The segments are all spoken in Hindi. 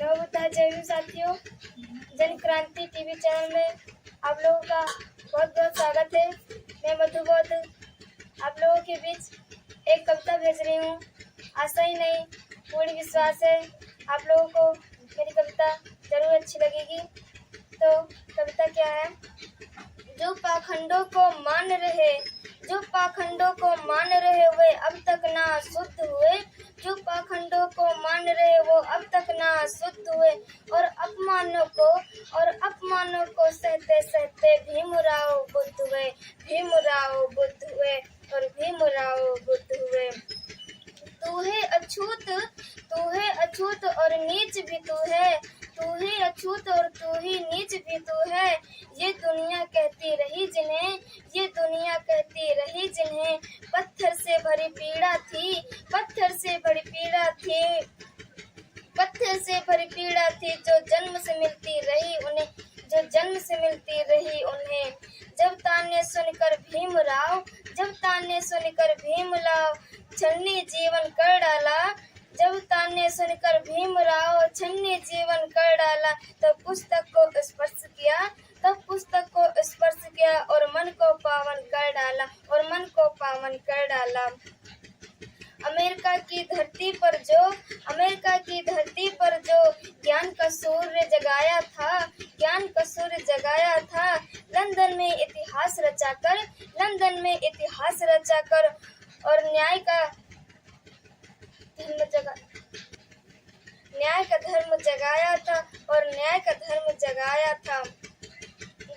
नमो बुद्धाय। जय भीम साथियों, जन क्रांति टीवी चैनल में आप लोगों का बहुत बहुत स्वागत है। मैं मधुबोध आप लोगों के बीच एक कविता भेज रही हूँ। आशा ही नहीं, पूर्ण विश्वास है आप लोगों को मेरी कविता जरूर अच्छी लगेगी। तो कविता क्या है? जो पाखंडों को मान रहे, जो पाखंडों को मान रहे वे अब तक ना शुद्ध हुए। जो पाखंडों को मान रहे वो अब तक ना शुद्ध हुए। और अपमानों को सहते सहते भीमराव बुद्ध हुए, भीमराव बुद्ध हुए और भीमराव बुद्ध हुए। तू है अछूत और नीच भी तू है, तू ही अछूत और तू ही नीच भी तू है। ये दुनिया कहती रही जिन्हें, ये दुनिया कहती रही जिन्हें पत्थर से भरी पीड़ा थी, पत्थर से भरी पीड़ा थी, पत्थर से भरी पीड़ा थी जो जन्म से मिलती रही उन्हें, जो जन्म से मिलती रही उन्हें। जब ताने सुनकर भीमराव, जब ताने सुनकर भीमराव छन्नी जीवन कर डाला, जब ताने सुनकर भीमराव छन्नी जीवन कर डाला। तब पुस्तक को स्पर्श किया, तब पुस्तक को स्पर्श किया और मन को पावन कर डाला, और मन को पावन कर डाला। अमेरिका की धरती पर जो, अमेरिका की धरती पर जो ज्ञान का सूर्य जगाया था, ज्ञान का सूर्य जगाया था। लंदन में इतिहास रचाकर, लंदन में इतिहास रचाकर और न्याय का धर्म जगाया था, और न्याय का धर्म जगाया था।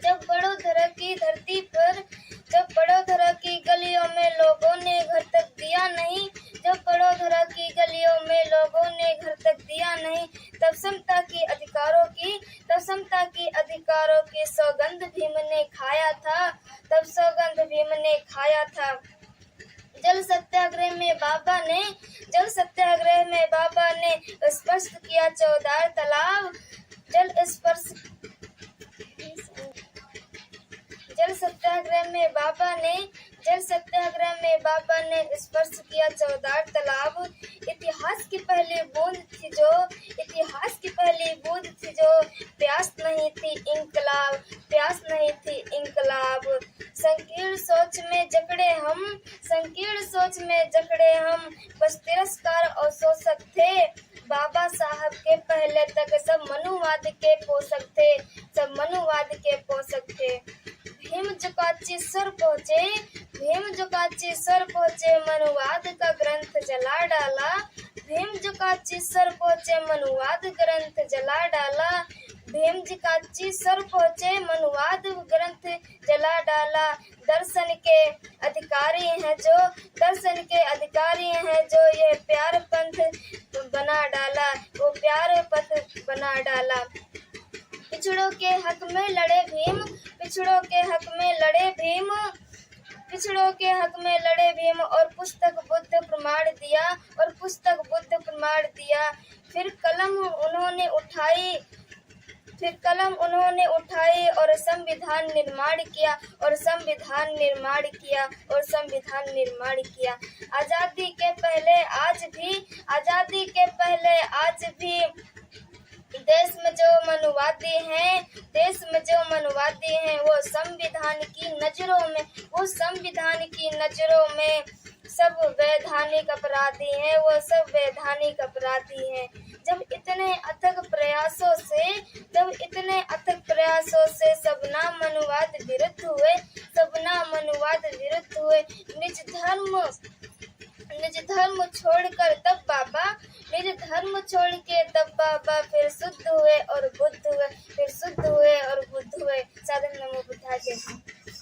जब बड़ोदरा की धरती पर, जब बड़ोदरा की गलियों में लोगों ने घर तक दिया नहीं, जब बड़ोदरा की गलियों में लोगों ने घर तक दिया नहीं, तब समता की अधिकारों की, तब समता की अधिकारों की सौगंध भीम ने खाया था, तब सौगंध भीम ने खाया था। जल सत्याग्रह में बाबा ने, जल सत्याग्रह में बाबा ने स्पर्श किया 14 तालाब। जल सत्याग्रह में बाबा ने, जल सत्याग्रह में बाबा ने स्पर्श किया 14 तालाब। इतिहास की पहली बूंद थी जो, इतिहास की पहली बूंद थी जो प्यास नहीं थी इंकलाब, प्यास नहीं थी इंकलाब। संकीर्ण सोच में जकड़े हम, संकीर्ण सोच में जकड़े हम, बस तिरस्कार और शोषक थे। बाबा साहब के पहले तक सब मनुवाद के पोषक थे, सब मनुवाद के पोषक थे। भीम जुकाची सर पहुँचे, भीम जुकाची सर पहुँचे, मनुवाद का ग्रंथ जला डाला। भीम जुकाची सर पहुँचे, मनुवाद ग्रंथ जला डाला। भीम जुकाची सर पहुँचे, मनुवाद ग्रंथ जला डाला। दर्शन के अधिकारी हैं जो, दर्शन के अधिकारी हैं जो ये प्यार पंथ बना डाला, वो प्यार पथ बना डाला। पिछड़ों के हक में लड़े भीम, पिछड़ों के हक में लड़े भीम, पिछड़ों के हक में लड़े भीम। और पुस्तक बुद्ध प्रमाण दिया, और पुस्तक बुद्ध प्रमाण दिया। फिर कलम उन्होंने उठाई, फिर कलम उन्होंने उठाई और संविधान निर्माण किया, और संविधान निर्माण किया, और संविधान निर्माण किया। आजादी के पहले आज भी, आजादी के पहले आज भी देश में जो मनुवादी हैं, देश में जो मनुवादी हैं, वो संविधान की नजरों में, वो संविधान की नजरों में सब वैधानिक अपराधी हैं, वो सब वैधानिक अपराधी हैं। जब इतने अथक प्रयासों से, जब इतने अथक प्रयासों से सब ना मनुवाद विरुद्ध हुए, सब ना मनुवाद विरुद्ध हुए। निज धर्म छोड़कर तब बाबा, निज धर्म छोड़ के तब बाबा फिर शुद्ध हुए और बुद्ध हुए, फिर शुद्ध हुए और बुद्ध हुए। साधन नमो बुद्धाय।